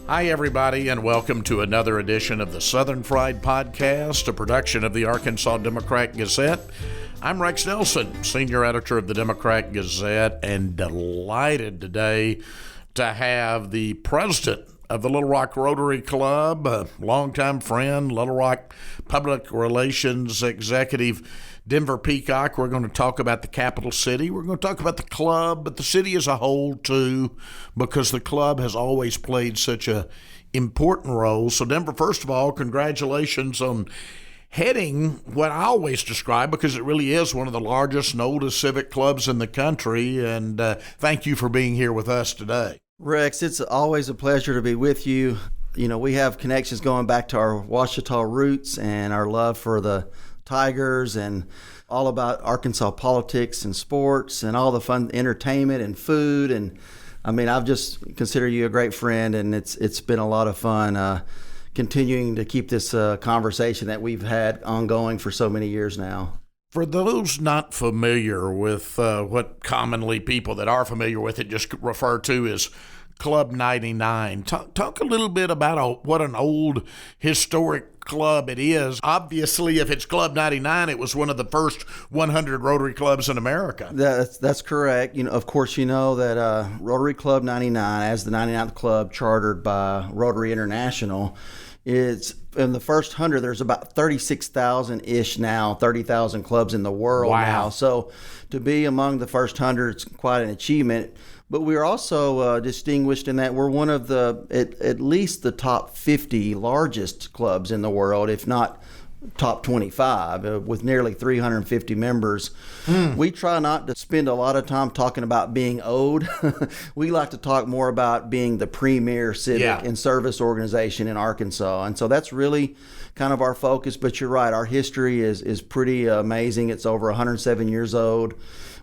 Hi, everybody, and welcome to another edition of the Southern Fried Podcast, a production of the Arkansas Democrat Gazette. I'm Rex Nelson, senior editor of the Democrat Gazette, and delighted today to have the president of the Little Rock Rotary Club, a longtime friend, Little Rock Public Relations Executive, Denver Peacock. We're going to talk about the capital city. We're going to talk about the club, but the city as a whole too, because the club has always played such a important role. So Denver, first of all, congratulations on heading what I always describe, because it really is one of the largest and oldest civic clubs in the country. And thank you for being here with us today. Rex, it's always a pleasure to be with you. You know, we have connections going back to our Ouachita roots and our love for the Tigers and all about Arkansas politics and sports and all the fun entertainment and food. And I mean, I've just consider you a great friend, and it's been a lot of fun continuing to keep this conversation that we've had ongoing for so many years now. For those not familiar with what commonly people that are familiar with it just refer to as Club 99, talk a little bit about what an old historic club it is. Obviously, if it's Club 99, it was one of the first 100 Rotary clubs in America. That's correct. You know, of course, you know that Rotary Club 99, as the 99th club chartered by Rotary International, it's in the first 100. There's about 36,000-ish now, 30,000 clubs in the world now. So to be among the first 100, it's quite an achievement. But we're also distinguished in that we're one of the, at least the top 50 largest clubs in the world, if not top 25, with nearly 350 members. We try not to spend a lot of time talking about being old. We like to talk more about being the premier civic and service organization in Arkansas. And so that's really kind of our focus. But you're right, our history is pretty amazing. It's over 107 years old.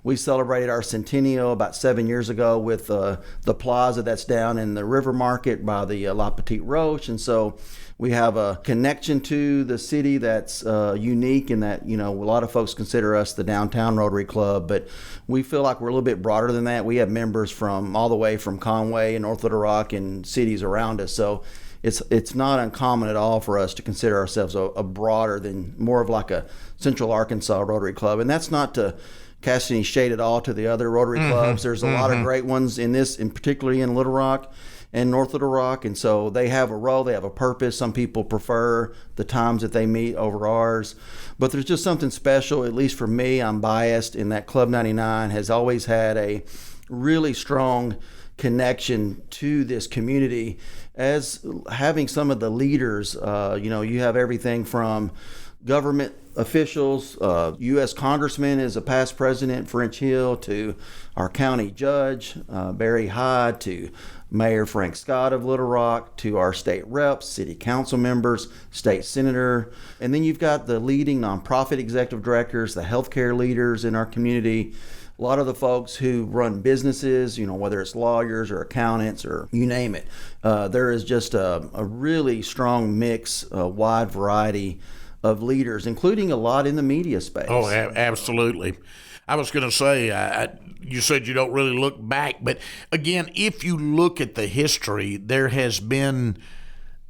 We celebrated our centennial about 7 years ago with the plaza that's down in the River Market by the La Petite Roche. And so we have a connection to the city that's unique in that, you know, a lot of folks consider us the downtown Rotary Club, but we feel like we're a little bit broader than that. We have members from all the way from Conway and North Little Rock and cities around us. So it's not uncommon at all for us to consider ourselves a broader than more of like a Central Arkansas Rotary Club. And that's not to cast any shade at all to the other Rotary clubs. There's a lot of great ones in this, and particularly in Little Rock and North Little Rock, and so they have a role, they have a purpose. Some people prefer the times that they meet over ours, but there's just something special, at least for me. I'm biased in that Club 99 has always had a really strong connection to this community, as having some of the leaders. You know, you have everything from government officials, U.S. Congressman is a past president, French Hill, to our county judge, Barry Hyde, to Mayor Frank Scott of Little Rock, to our state reps, city council members, state senator. And then you've got the leading nonprofit executive directors, the healthcare leaders in our community, a lot of the folks who run businesses, you know, whether it's lawyers or accountants or you name it. There is just a really strong mix, a wide variety of leaders, including a lot in the media space. Oh, absolutely. I was going to say, you said you don't really look back, but again, if you look at the history, there has been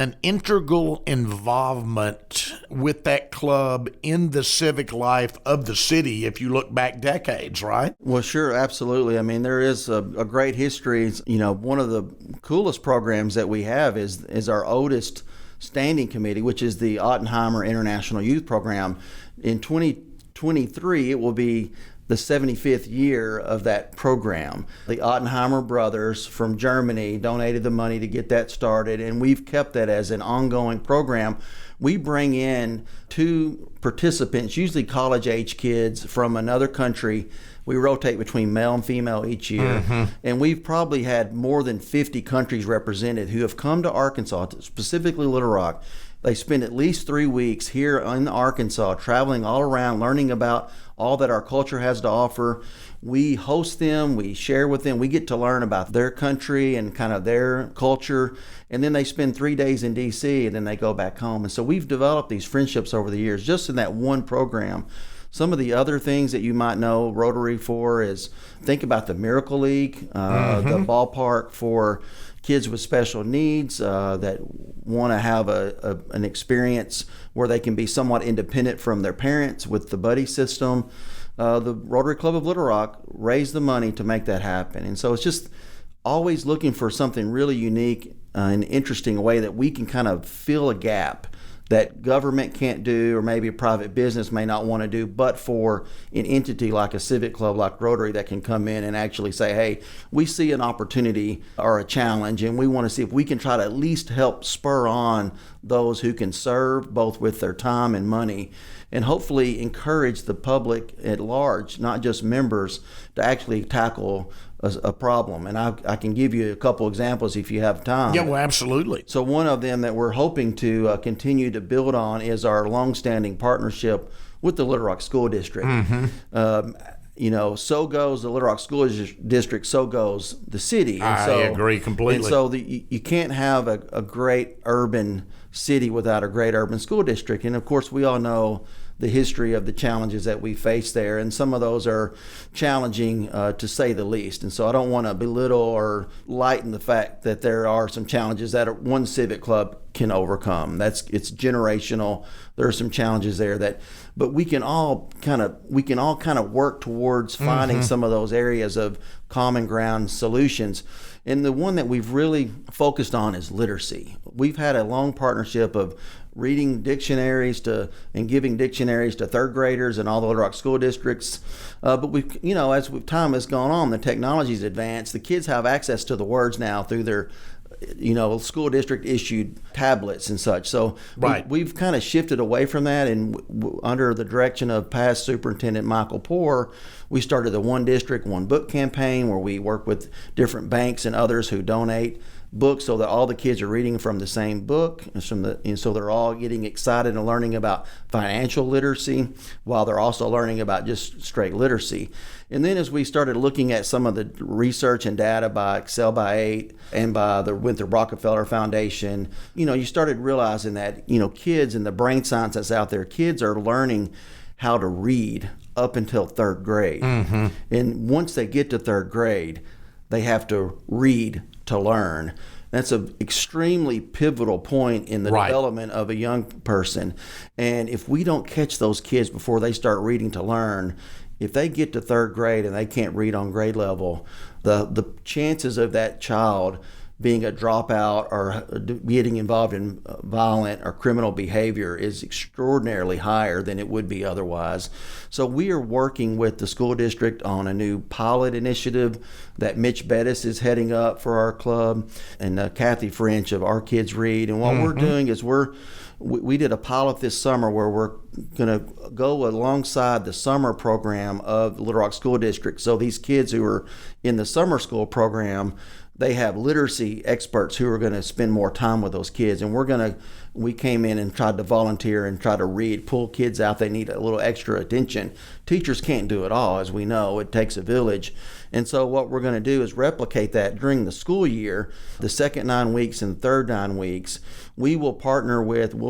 an integral involvement with that club in the civic life of the city, if you look back decades, right? Well, sure, absolutely. I mean, there is a great history. You know, one of the coolest programs that we have is our oldest standing committee, which is the Ottenheimer International Youth Program. In 2023, it will be the 75th year of that program. The Ottenheimer brothers from Germany donated the money to get that started, and we've kept that as an ongoing program. We bring in 2 participants, usually college-age kids from another country. We rotate between male and female each year, and we've probably had more than 50 countries represented who have come to Arkansas, specifically Little Rock. They spend at least 3 weeks here in Arkansas, traveling all around, learning about all that our culture has to offer. We host them, we share with them, we get to learn about their country and kind of their culture, and then they spend 3 days in D.C. and then they go back home. And so we've developed these friendships over the years just in that one program. Some of the other things that you might know Rotary for is think about the Miracle League, the ballpark for kids with special needs that want to have an experience where they can be somewhat independent from their parents with the buddy system. The Rotary Club of Little Rock raised the money to make that happen. And so it's just always looking for something really unique and interesting way that we can kind of fill a gap that government can't do, or maybe a private business may not want to do, but for an entity like a civic club like Rotary that can come in and actually say, hey, we see an opportunity or a challenge, and we want to see if we can try to at least help spur on those who can serve both with their time and money, and hopefully encourage the public at large, not just members, to actually tackle a problem. And I can give you a couple examples if you have time. Yeah, well, absolutely. So one of them that we're hoping to continue to build on is our longstanding partnership with the Little Rock School District. So goes the Little Rock School District, so goes the city. And I agree completely. And so you can't have a great urban city without a great urban school district. And of course, we all know the history of the challenges that we face there, and some of those are challenging to say the least. And so I don't want to belittle or lighten the fact that there are some challenges that one civic club can overcome. It's generational. There are some challenges there but we can all kind of work towards finding some of those areas of common ground solutions. And the one that we've really focused on is literacy. We've had a long partnership of reading dictionaries and giving dictionaries to third graders in all the Little Rock school districts. But we've, as time has gone on, the technology's advanced. The kids have access to the words now through their school district issued tablets and such. So we've kind of shifted away from that, and under the direction of past Superintendent Michael Poore, we started the One District, One Book campaign, where we work with different banks and others who donate books so that all the kids are reading from the same book, and so they're all getting excited and learning about financial literacy while they're also learning about just straight literacy. And then as we started looking at some of the research and data by Excel by 8 and by the Winthrop Rockefeller Foundation, you started realizing that, kids and the brain science that's out there, kids are learning how to read up until third grade. And once they get to third grade, they have to read to learn. That's an extremely pivotal point in the development of a young person. And if we don't catch those kids before they start reading to learn, if they get to third grade and they can't read on grade level, the chances of that child being a dropout or getting involved in violent or criminal behavior is extraordinarily higher than it would be otherwise. So we are working with the school district on a new pilot initiative that Mitch Bettis is heading up for our club, and Kathy French of Our Kids Read. And what we're doing is we did a pilot this summer where we're going to go alongside the summer program of the Little Rock School District. So these kids who are in the summer school program, they have literacy experts who are going to spend more time with those kids. And we came in and tried to volunteer and try to read, pull kids out. They need a little extra attention. Teachers can't do it all, as we know. It takes a village. And so what we're going to do is replicate that during the school year, the second 9 weeks and third 9 weeks. We'll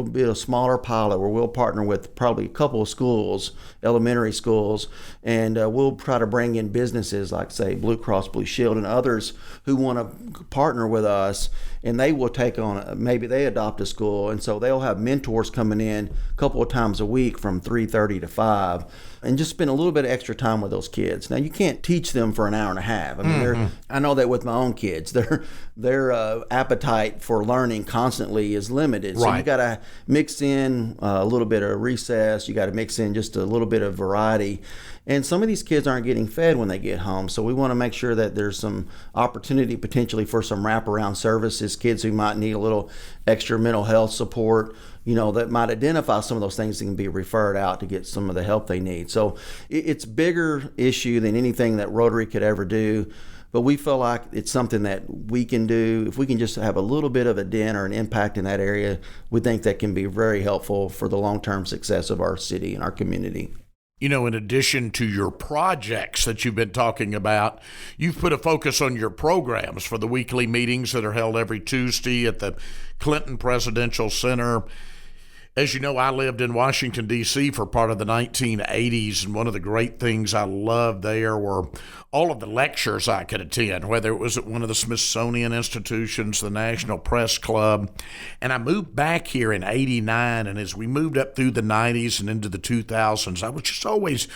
be a smaller pilot where we'll partner with probably a couple of schools, elementary schools, and we'll try to bring in businesses like, say, Blue Cross Blue Shield and others who want to partner with us, and they will take on, maybe they adopt a school, and so they'll have mentors coming in a couple of times a week from 3:30 to 5, and just spend a little bit of extra time with those kids. Now, you can't teach them for an hour and a half. I mean, I know that with my own kids, their appetite for learning constantly is limited. So you got to mix in a little bit of recess. You got to mix in just a little bit of variety. And some of these kids aren't getting fed when they get home. So we want to make sure that there's some opportunity potentially for some wraparound services, kids who might need a little extra mental health support, that might identify some of those things that can be referred out to get some of the help they need. So it's a bigger issue than anything that Rotary could ever do. But we feel like it's something that we can do. If we can just have a little bit of a dent or an impact in that area, we think that can be very helpful for the long-term success of our city and our community. In addition to your projects that you've been talking about, you've put a focus on your programs for the weekly meetings that are held every Tuesday at the Clinton Presidential Center. As you know, I lived in Washington, D.C. for part of the 1980s, and one of the great things I loved there were all of the lectures I could attend, whether it was at one of the Smithsonian institutions, the National Press Club. And I moved back here in 89, and as we moved up through the 90s and into the 2000s, I was just always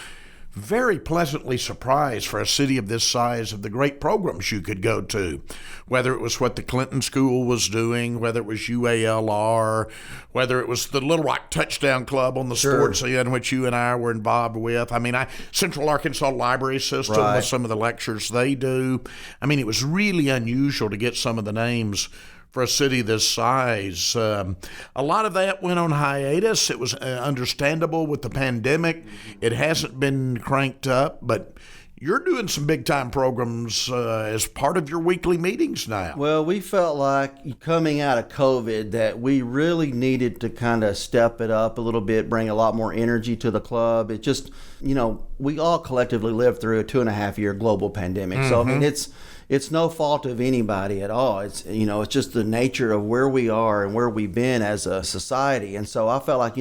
very pleasantly surprised for a city of this size of the great programs you could go to, whether it was what the Clinton School was doing, whether it was UALR, whether it was the Little Rock Touchdown Club on the sports end, which you and I were involved with. I mean, Central Arkansas Library System with some of the lectures they do. I mean, it was really unusual to get some of the names for a city this size. A lot of that went on hiatus. It was understandable with the pandemic. It hasn't been cranked up, but you're doing some big-time programs as part of your weekly meetings now. Well, we felt like coming out of COVID that we really needed to kind of step it up a little bit, bring a lot more energy to the club. It just, we all collectively lived through a 2.5-year global pandemic. So, I mean, it's no fault of anybody at all. It's it's just the nature of where we are and where we've been as a society. And so I felt like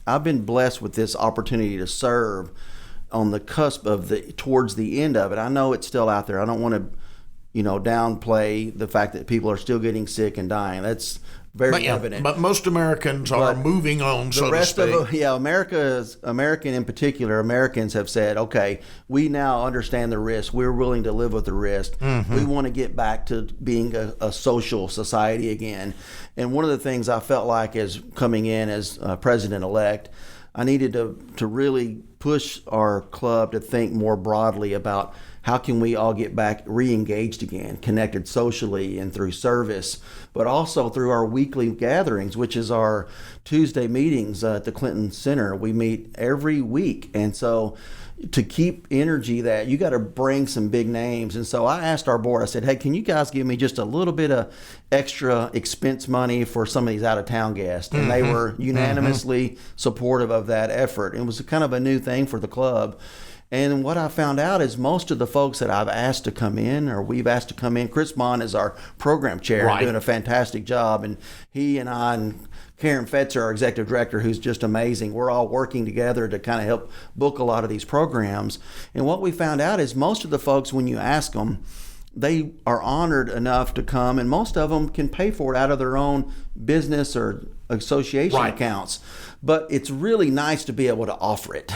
I've been blessed with this opportunity to serve on the cusp of towards the end of it. I know it's still out there. I don't want to downplay the fact that people are still getting sick and dying. That's very evident. But most Americans are moving on, so to speak. American in particular, Americans have said, okay, we now understand the risk. We're willing to live with the risk. Mm-hmm. We want to get back to being a social society again. And one of the things I felt like as coming in as president-elect, I needed to really push our club to think more broadly about how can we all get back re-engaged again, connected socially and through service, but also through our weekly gatherings, which is our Tuesday meetings at the Clinton Center. We meet every week. And so to keep energy that, you got to bring some big names. And so I asked our board, I said, hey, can you guys give me just a little bit of extra expense money for some of these out-of-town guests? And they were unanimously supportive of that effort. It was kind of a new thing for the club. And what I found out is most of the folks that I've asked to come in, or we've asked to come in, Chris Bond is our program chair, doing a fantastic job. And he and I and Karen Fetzer, our executive director, who's just amazing, we're all working together to kind of help book a lot of these programs. And what we found out is most of the folks, when you ask them, they are honored enough to come, and most of them can pay for it out of their own business or association accounts. But it's really nice to be able to offer it.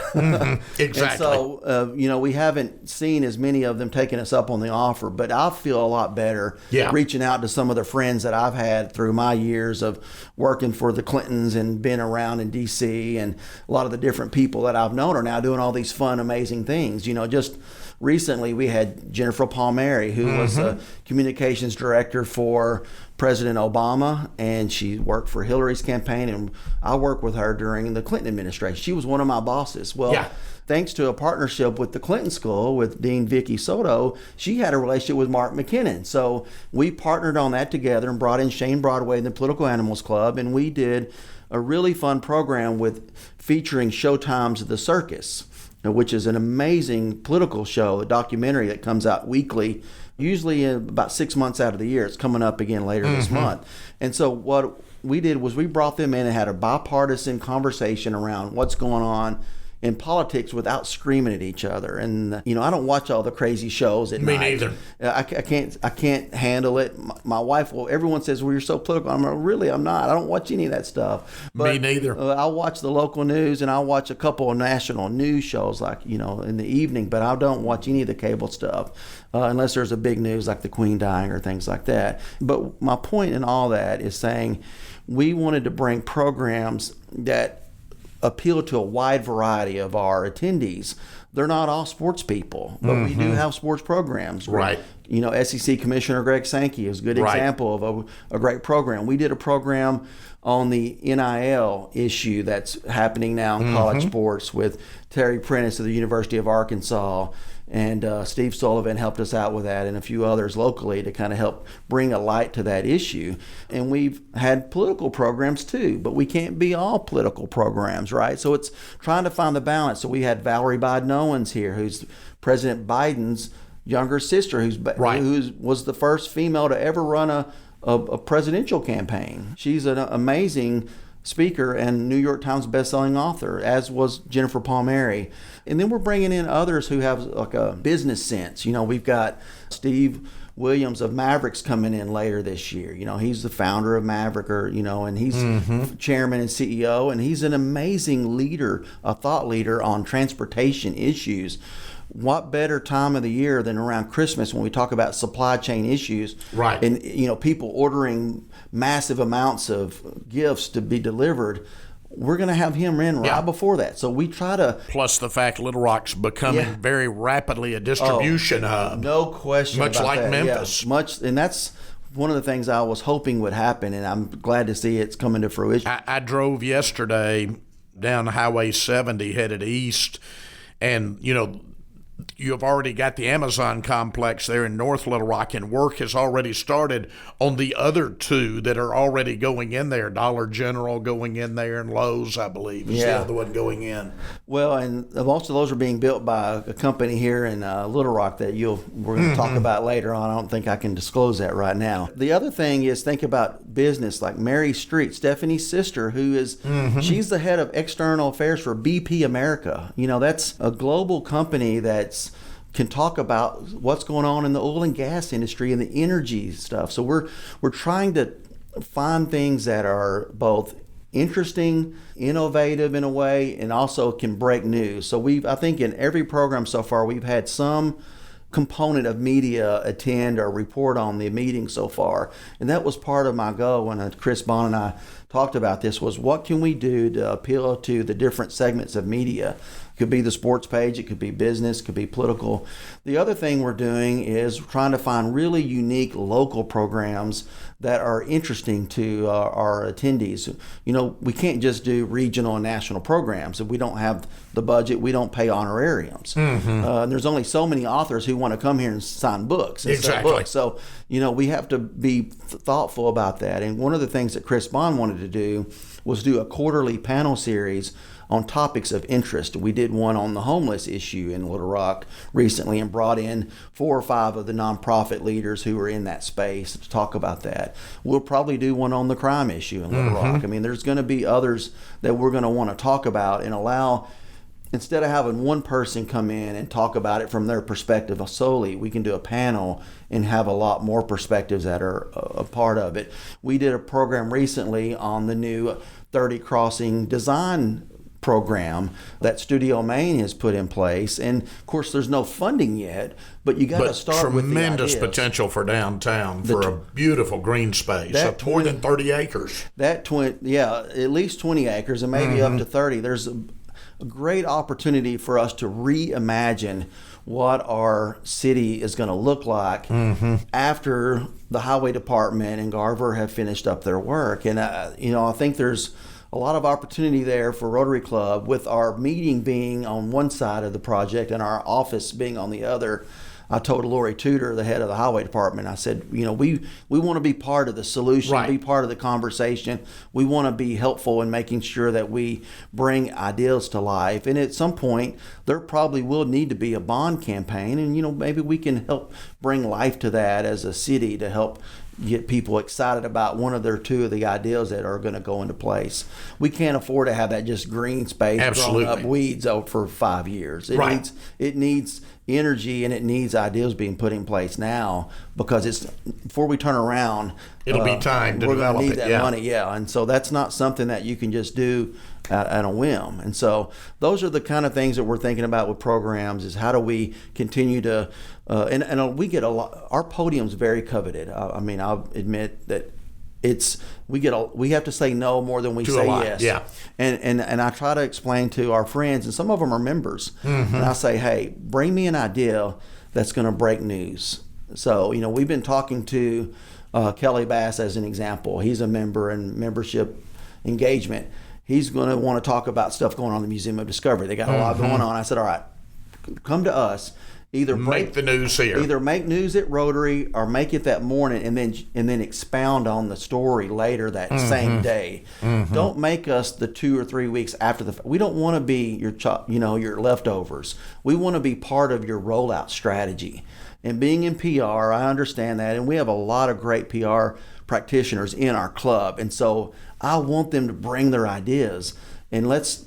Exactly. And so, we haven't seen as many of them taking us up on the offer, but I feel a lot better reaching out to some of the friends that I've had through my years of working for the Clintons and been around in D.C. and a lot of the different people that I've known are now doing all these fun, amazing things. Just recently we had Jennifer Palmieri, who was a communications director for President Obama, and she worked for Hillary's campaign, and I worked with her during the Clinton administration. She was one of my bosses. Well, thanks to a partnership with the Clinton School with Dean Vicky Soto, she had a relationship with Mark McKinnon. So we partnered on that together and brought in Shane Broadway and the Political Animals Club, and we did a really fun program featuring Showtime's The Circus, which is an amazing political show, a documentary that comes out weekly, usually in about 6 months out of the year. It's coming up again later this month. And so what we did was we brought them in and had a bipartisan conversation around what's going on in politics without screaming at each other. And I don't watch all the crazy shows at night. Me neither. I can't handle it. My wife everyone says, well, you're so political. I'm like, really, I'm not. I don't watch any of that stuff. But, me neither. I'll watch the local news, and I'll watch a couple of national news shows like, in the evening, but I don't watch any of the cable stuff unless there's a big news like the Queen dying or things like that. But my point in all that is saying we wanted to bring programs that appeal to a wide variety of our attendees. They're not all sports people, but we do have sports programs. Right. SEC Commissioner Greg Sankey is a good example of a great program. We did a program on the NIL issue that's happening now in college sports with Terry Prentice of the University of Arkansas, and Steve Sullivan helped us out with that, and a few others locally to kind of help bring a light to that issue. And we've had political programs too, but we can't be all political programs, right? So it's trying to find the balance. So we had Valerie Biden Owens here, who's President Biden's younger sister, who was the first female to ever run a presidential campaign. She's an amazing speaker and New York Times bestselling author, as was Jennifer Palmieri. And then we're bringing in others who have like a business sense. We've got Steve Williams of Mavericks coming in later this year. He's the founder of Maverick, and he's chairman and CEO, and he's an amazing leader, a thought leader on transportation issues. What better time of the year than around Christmas when we talk about supply chain issues, right? And people ordering massive amounts of gifts to be delivered. We're going to have him in right before that. So we try to... Plus the fact Little Rock's becoming very rapidly a distribution hub. No question much about like that. Memphis. Yeah, much, and that's one of the things I was hoping would happen, and I'm glad to see it's coming to fruition. I drove yesterday down Highway 70 headed east, and, you've already got the Amazon complex there in North Little Rock, and work has already started on the other two that are already going in there. Dollar General going in there, and Lowe's, I believe, is the other one going in. Well, and most of those are being built by a company here in Little Rock that we're going to talk about later on. I don't think I can disclose that right now. The other thing is, think about business like Mary Street, Stephanie's sister, who is she's the head of external affairs for BP America. That's a global company that can talk about what's going on in the oil and gas industry and the energy stuff. So we're trying to find things that are both interesting, innovative in a way, and also can break news. So I think in every program so far, we've had some component of media attend or report on the meeting so far. And that was part of my goal when Chris Bond and I talked about this, was what can we do to appeal to the different segments of media? It could be the sports page, it could be business, it could be political. The other thing we're doing is trying to find really unique local programs that are interesting to our attendees. We can't just do regional and national programs. If we don't have the budget, we don't pay honorariums. And there's only so many authors who want to come here and sign books. And exactly. Books. So, we have to be thoughtful about that. And one of the things that Chris Bond wanted to do was do a quarterly panel series on topics of interest. We did one on the homeless issue in Little Rock recently and brought in 4 or 5 of the nonprofit leaders who are in that space to talk about that. We'll probably do one on the crime issue in Little Rock. I mean, there's going to be others that we're going to want to talk about and allow, instead of having one person come in and talk about it from their perspective solely, we can do a panel and have a lot more perspectives that are a part of it. We did a program recently on the new 30 Crossing design program that Studio Maine has put in place. And of course, there's no funding yet, but you got to start with the ideas. Tremendous potential for downtown for a beautiful green space, more than 30 acres. At least 20 acres and maybe up to 30. There's a great opportunity for us to reimagine what our city is going to look like after the highway department and Garver have finished up their work. And I think there's a lot of opportunity there for Rotary Club, with our meeting being on one side of the project and our office being on the other. I told Lori Tudor, the head of the highway department, I said, we want to be part of the solution, be part of the conversation. We want to be helpful in making sure that we bring ideas to life. And at some point, there probably will need to be a bond campaign. And, maybe we can help bring life to that as a city to help get people excited about one of their 2 of the ideas that are going to go into place. We can't afford to have that just green space growing up weeds out for 5 years. It needs energy, and it needs ideas being put in place now, because before we turn around, it'll be time to develop it. We're going to need that money, and so that's not something that you can just do at a whim. And so those are the kind of things that we're thinking about with programs, is how do we continue to and we get a lot. Our podium's very coveted. I'll admit that we have to say no more than we say yes. Yeah. And I try to explain to our friends, and some of them are members, and I say, hey, bring me an idea that's going to break news. So, we've been talking to Kelly Bass as an example. He's a member in membership engagement. He's going to want to talk about stuff going on in the Museum of Discovery. They got a lot going on. I said, all right, come to us. Either make the news here. Either make news at Rotary, or make it that morning and then expound on the story later that same day. Don't make us the 2 or 3 weeks after the. We don't want to be your leftovers. We want to be part of your rollout strategy. And being in PR, I understand that, and we have a lot of great PR practitioners in our club. And so I want them to bring their ideas, and let's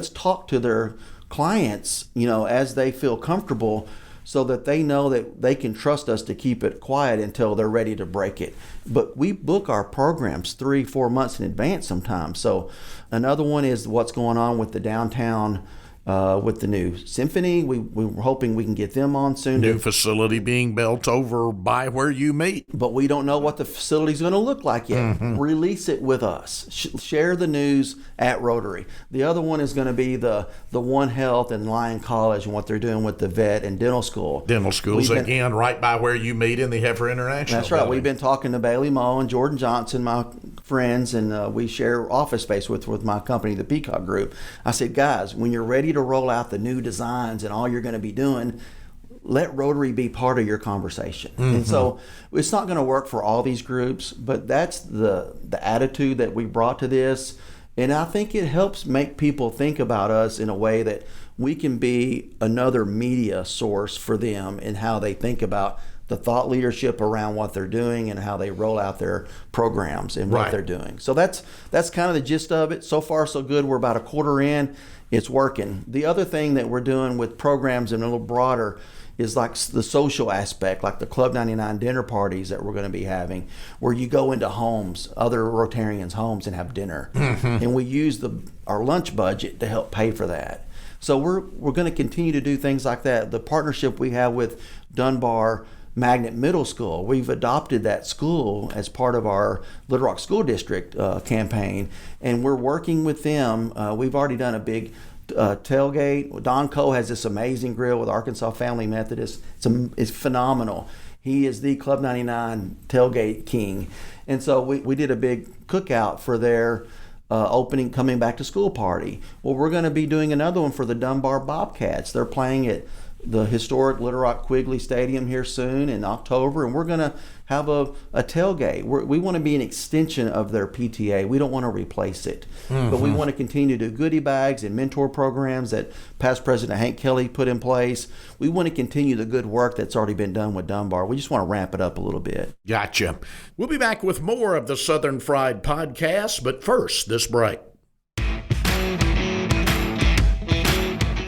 talk to their clients, as they feel comfortable, so that they know that they can trust us to keep it quiet until they're ready to break it. But we book our programs 3-4 months in advance sometimes. So another one is what's going on with the downtown, with the new symphony. We're hoping we can get them on soon. New facility being built over by where you meet. But we don't know what the facility's going to look like yet. Release it with us. Share the news at Rotary. The other one is going to be the One Health and Lyon College and what they're doing with the vet and dental school. Dental schools, again, right by where you meet in the Heifer International. That's right. Building. We've been talking to Bailey Moe and Jordan Johnson, my friends, and we share office space with my company, the Peacock Group. I said, guys, when you're ready to roll out the new designs and all you're going to be doing, let Rotary be part of your conversation. And so it's not going to work for all these groups, but that's the attitude that we brought to this. And I think it helps make people think about us in a way that we can be another media source for them in how they think about the thought leadership around what they're doing and how they roll out their programs and what they're doing. So that's kind of the gist of it. So far, so good. We're about a quarter in. It's working. The other thing that we're doing with programs and a little broader is like the social aspect, like the Club 99 dinner parties that we're going to be having, where you go into homes, other Rotarians' homes, and have dinner. And we use our lunch budget to help pay for that. So we're going to continue to do things like that. The partnership we have with Dunbar Magnet Middle School, we've adopted that school as part of our Little Rock School District campaign, and we're working with them. We've already done a big tailgate. Don Coe has this amazing grill with Arkansas Family Methodist. It's phenomenal. He is the Club 99 tailgate king. And so we did a big cookout for their opening coming back to school party. Well, we're going to be doing another one for the Dunbar Bobcats. They're playing at the historic Little Rock Quigley Stadium here soon in October, and we're going to have a tailgate. We want to be an extension of their PTA. We don't want to replace it, but we want to continue to do goodie bags and mentor programs that past President Hank Kelly put in place. We want to continue the good work that's already been done with Dunbar. We just want to ramp it up a little bit. Gotcha. We'll be back with more of the Southern Fried Podcast, but first, this break.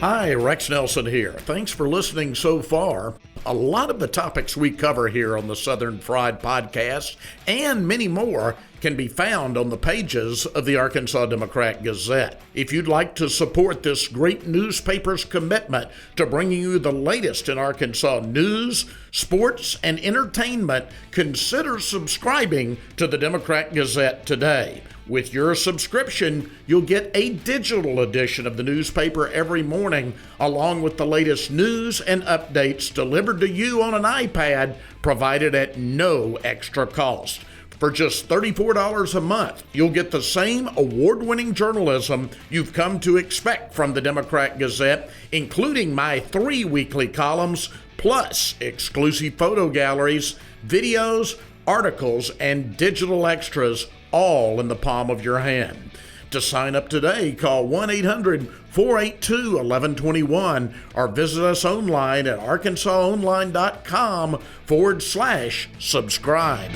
Hi, Rex Nelson here. Thanks for listening so far. A lot of the topics we cover here on the Southern Fried Podcast and many more can be found on the pages of the Arkansas Democrat Gazette. If you'd like to support this great newspaper's commitment to bringing you the latest in Arkansas news, sports, and entertainment, consider subscribing to the Democrat Gazette today. With your subscription, you'll get a digital edition of the newspaper every morning, along with the latest news and updates delivered to you on an iPad, provided at no extra cost. For just $34 a month, you'll get the same award-winning journalism you've come to expect from the Democrat Gazette, including my 3 weekly columns, plus exclusive photo galleries, videos, articles, and digital extras, all in the palm of your hand. To sign up today, call 1-800-482-1121 or visit us online at arkansasonline.com/subscribe.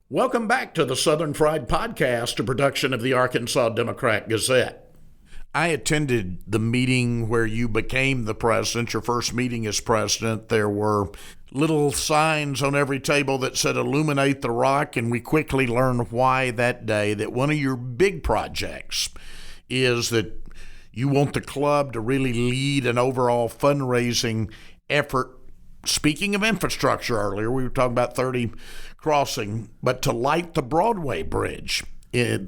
Welcome back to the Southern Fried Podcast, a production of the Arkansas Democrat Gazette. I attended the meeting where you became the president, your first meeting as president. There were little signs on every table that said Illuminate the Rock, and we quickly learned why that day, that one of your big projects is that you want the club to really lead an overall fundraising effort. Speaking of infrastructure earlier, we were talking about 30 crossing, but to light the Broadway Bridge,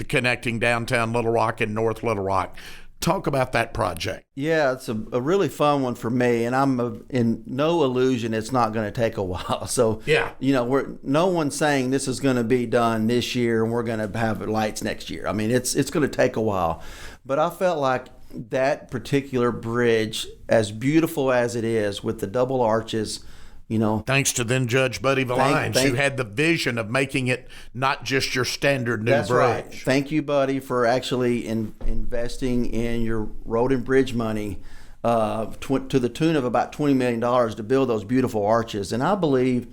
connecting downtown Little Rock and North Little Rock. Talk about that project. Yeah, it's a really fun one for me, and I'm in no illusion it's not going to take a while. So, yeah, no one's saying this is going to be done this year and we're going to have lights next year. I mean, it's going to take a while, but I felt like that particular bridge, as beautiful as it is with the double arches, thanks to then Judge Buddy Valines, who had the vision of making it not just your standard new That's bridge. Right. Thank you, Buddy, for actually investing in your road and bridge money to the tune of about $20 million to build those beautiful arches. And I believe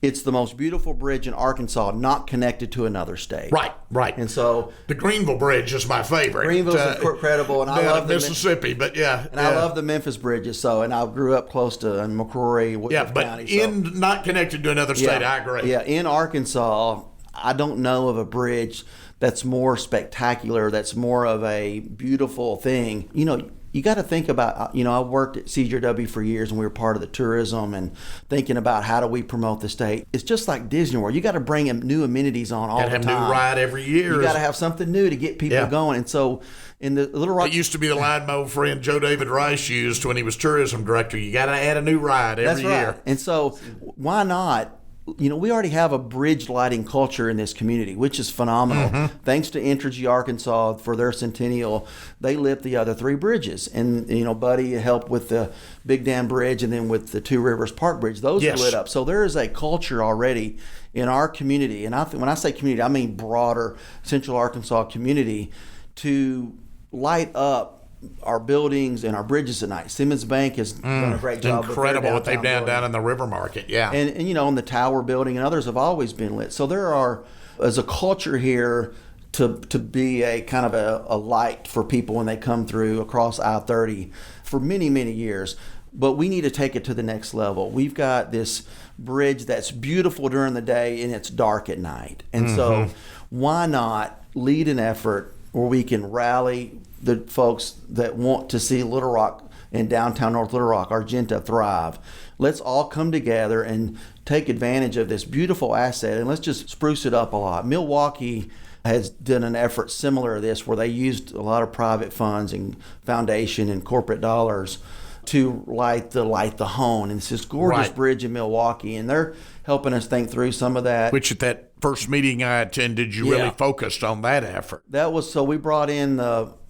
it's the most beautiful bridge in Arkansas not connected to another state. Right. And so the Greenville Bridge is my favorite. Greenville's incredible, and I love Mississippi, but yeah. And I love the Memphis bridges. So, and I grew up close to McCrory, Woodruff County. In not connected to another state, I agree. Yeah, in Arkansas, I don't know of a bridge that's more spectacular, that's more of a beautiful thing. You know, you got to think about, I worked at CJW for years, and we were part of the tourism and thinking about how do we promote the state. It's just like Disney World. You got to bring new amenities on all the time. Got to have new ride every year. You got to have something new to get people going. And so in the Little Rock... It used to be the line my old friend Joe David Rice used when he was tourism director. You got to add a new ride every year. And so why not? We already have a bridge lighting culture in this community, which is phenomenal. Thanks to Entergy Arkansas for their centennial, they lit the other 3 bridges. And, Buddy helped with the Big Dam Bridge and then with the Two Rivers Park Bridge. Those are lit up. So there is a culture already in our community. And when I say community, I mean broader Central Arkansas community to light up our buildings and our bridges at night. Simmons Bank has done a great job. Incredible what they've done down in the River Market, And in the Tower Building and others have always been lit. So there are, as a culture here, to be a kind of a light for people when they come through across I-30 for many, many years. But we need to take it to the next level. We've got this bridge that's beautiful during the day and it's dark at night. And so why not lead an effort where we can rally the folks that want to see Little Rock and downtown North Little Rock, Argenta, thrive. Let's all come together and take advantage of this beautiful asset, and let's just spruce it up a lot. Milwaukee has done an effort similar to this where they used a lot of private funds and foundation and corporate dollars to light the Hone. And it's this gorgeous bridge in Milwaukee, and they're helping us think through some of that. Which at that first meeting I attended, you really focused on that effort. So we brought in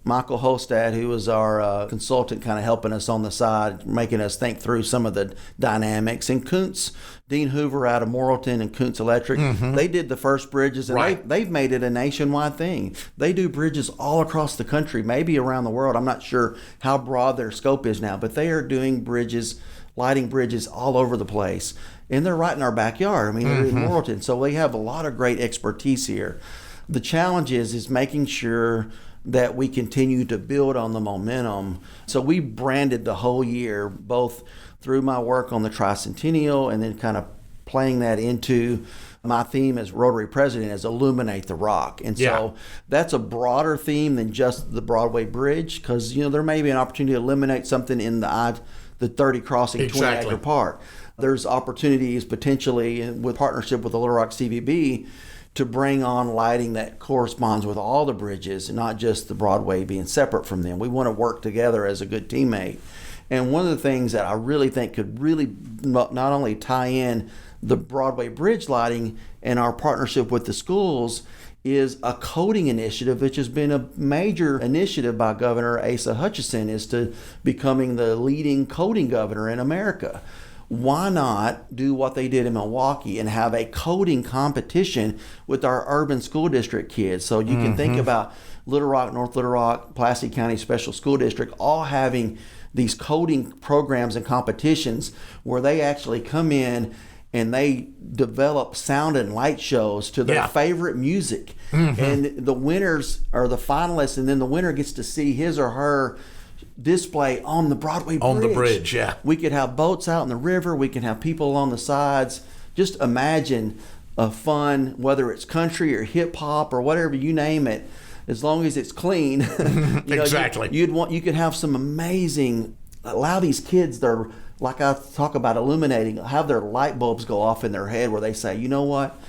Michael Hostad, who was our consultant, kind of helping us on the side, making us think through some of the dynamics. And Kuntz, Dean Hoover out of Morrilton and Kuntz Electric, they did the first bridges, and they've made it a nationwide thing. They do bridges all across the country, maybe around the world. I'm not sure how broad their scope is now, but they are doing bridges, lighting bridges all over the place. And they're right in our backyard. I mean, they're in Morrilton. So they have a lot of great expertise here. The challenge is making sure that we continue to build on the momentum. So we branded the whole year, both through my work on the Tricentennial and then kind of playing that into my theme as Rotary President as Illuminate the Rock. And so that's a broader theme than just the Broadway Bridge, because there may be an opportunity to eliminate something in the 30 crossing 20-acre park. There's opportunities potentially with partnership with the Little Rock CVB to bring on lighting that corresponds with all the bridges, and not just the Broadway being separate from them. We want to work together as a good teammate. And one of the things that I really think could really not only tie in the Broadway Bridge lighting and our partnership with the schools is a coding initiative, which has been a major initiative by Governor Asa Hutchinson, is to becoming the leading coding governor in America. Why not do what they did in Milwaukee and have a coding competition with our urban school district kids? So you can think about Little Rock, North Little Rock, Pulaski County Special School District all having these coding programs and competitions where they actually come in and they develop sound and light shows to their favorite music. And the winners are the finalists, and then the winner gets to see his or her display on the Broadway Bridge. On the bridge, We could have boats out in the river. We can have people along the sides. Just imagine a fun, whether it's country or hip hop or whatever you name it, as long as it's clean. Exactly. You could have some amazing. Allow these kids their, like I talk about illuminating, have their light bulbs go off in their head where they say, you know what,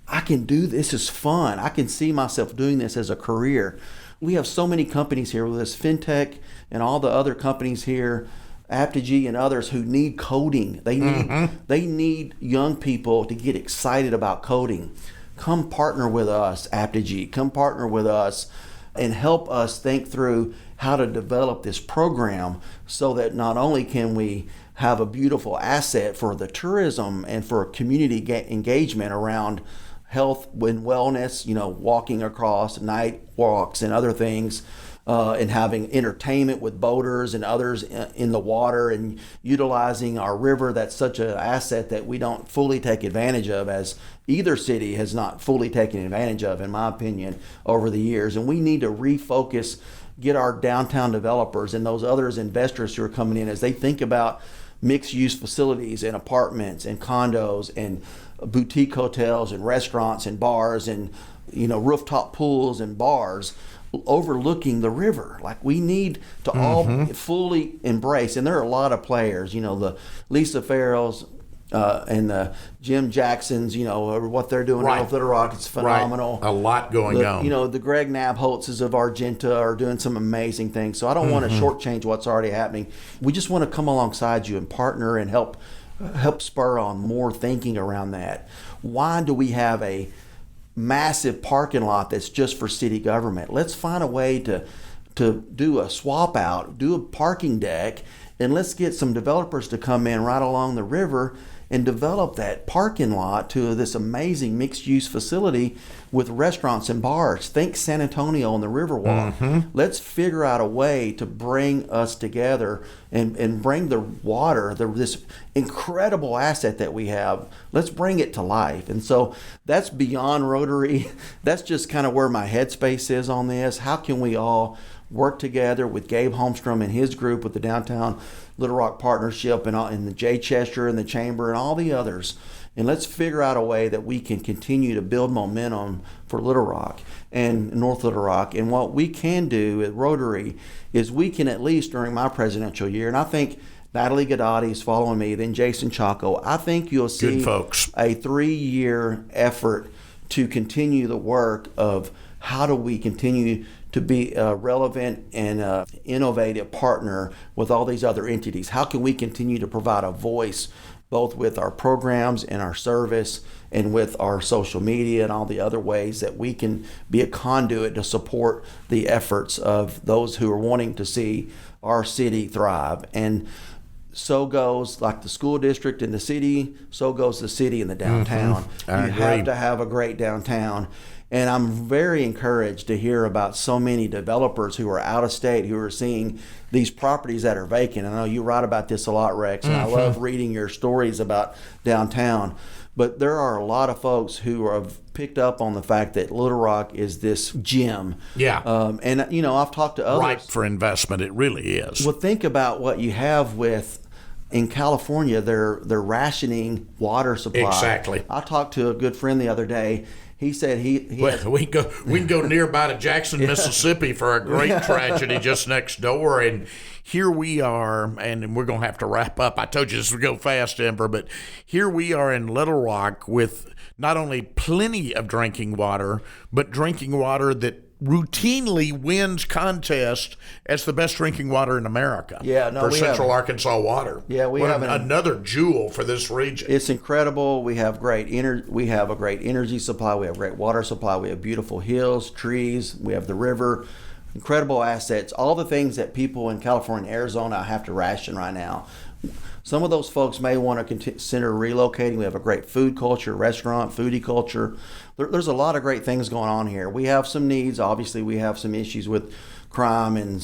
I can do this. Is fun. I can see myself doing this as a career. We have so many companies here with this fintech and all the other companies here, Aptigee and others, who need coding. They need young people to get excited about coding. Come partner with us, Aptigee. Come partner with us and help us think through how to develop this program so that not only can we have a beautiful asset for the tourism and for community engagement around health and wellness, walking across, night walks and other things, and having entertainment with boaters and others in the water, and utilizing our river. That's such an asset that we don't fully take advantage of, as either city has not fully taken advantage of, in my opinion, over the years. And we need to refocus, get our downtown developers and those others investors who are coming in, as they think about mixed-use facilities and apartments and condos and boutique hotels and restaurants and bars and rooftop pools and bars overlooking the river. Like, we need to all fully embrace, and there are a lot of players, the Lisa Farrells and the Jim Jacksons, what they're doing Right. in Little Rock, it's phenomenal. Right. A lot going on. The Greg Nabholtzes of Argenta are doing some amazing things. So I don't want to shortchange what's already happening. We just want to come alongside you and partner and help spur on more thinking around that. Why do we have a massive parking lot that's just for city government? Let's find a way to do a swap out, do a parking deck, and let's get some developers to come in right along the river and develop that parking lot to this amazing mixed-use facility with restaurants and bars. Think San Antonio on the Riverwalk. Let's figure out a way to bring us together and bring the water, this incredible asset that we have, let's bring it to life. And so that's beyond Rotary. That's just kind of where my headspace is on this. How can we all work together with Gabe Holmstrom and his group with the Downtown Little Rock Partnership and the Jay Chester and the Chamber and all the others, and let's figure out a way that we can continue to build momentum for Little Rock and North Little Rock. And what we can do at Rotary is we can, at least during my presidential year, and I think Natalie Godotti is following me, then Jason Chaco, I think you'll see Good folks. A 3-year effort to continue the work of how do we continue to be a relevant and innovative partner with all these other entities. How can we continue to provide a voice both with our programs and our service and with our social media and all the other ways that we can be a conduit to support the efforts of those who are wanting to see our city thrive. And so goes like the school district in the city, so goes the city in the downtown. You have to have a great downtown. And I'm very encouraged to hear about so many developers who are out of state who are seeing these properties that are vacant. I know you write about this a lot, Rex, and I love reading your stories about downtown. But there are a lot of folks who have picked up on the fact that Little Rock is this gem. Yeah. And, I've talked to others. Ripe for investment, it really is. Well, think about what you have in California, they're rationing water supply. Exactly. I talked to a good friend the other day. He said we can go nearby to Jackson, Mississippi for a great tragedy just next door, and here we are, and we're going to have to wrap up. I told you this would go fast, Denver, but here we are in Little Rock with not only plenty of drinking water, but drinking water that routinely wins contests as the best drinking water in America. For Central Arkansas water. Yeah, we have another jewel for this region. It's incredible. We have a great energy supply. We have great water supply. We have beautiful hills, trees. We have the river. Incredible assets. All the things that people in California and Arizona have to ration right now. Some of those folks may want to consider relocating. We have a great food culture, restaurant, foodie culture. There's a lot of great things going on here. We have some needs. Obviously, we have some issues with crime and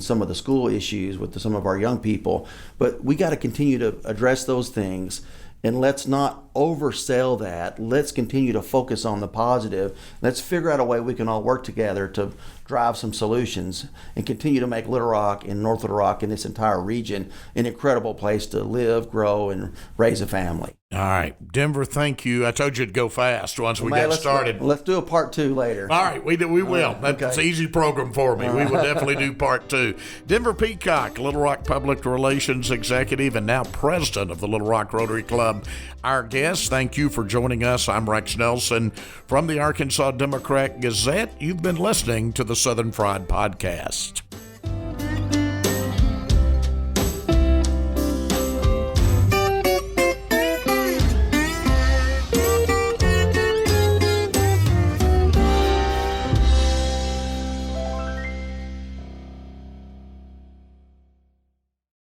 some of the school issues with some of our young people. But we got to continue to address those things. And let's not oversell that. Let's continue to focus on the positive. Let's figure out a way we can all work together to drive some solutions and continue to make Little Rock and North Little Rock and this entire region an incredible place to live, grow, and raise a family. All right, Denver, thank you. I told you to go fast once we got started. Let's do a part 2 later. All right, we will. That's an easy program for me. We will definitely do part 2. Denver Peacock, Little Rock Public Relations Executive and now President of the Little Rock Rotary Club. Our guest, thank you for joining us. I'm Rex Nelson from the Arkansas Democrat Gazette. You've been listening to the Southern Fried Podcast.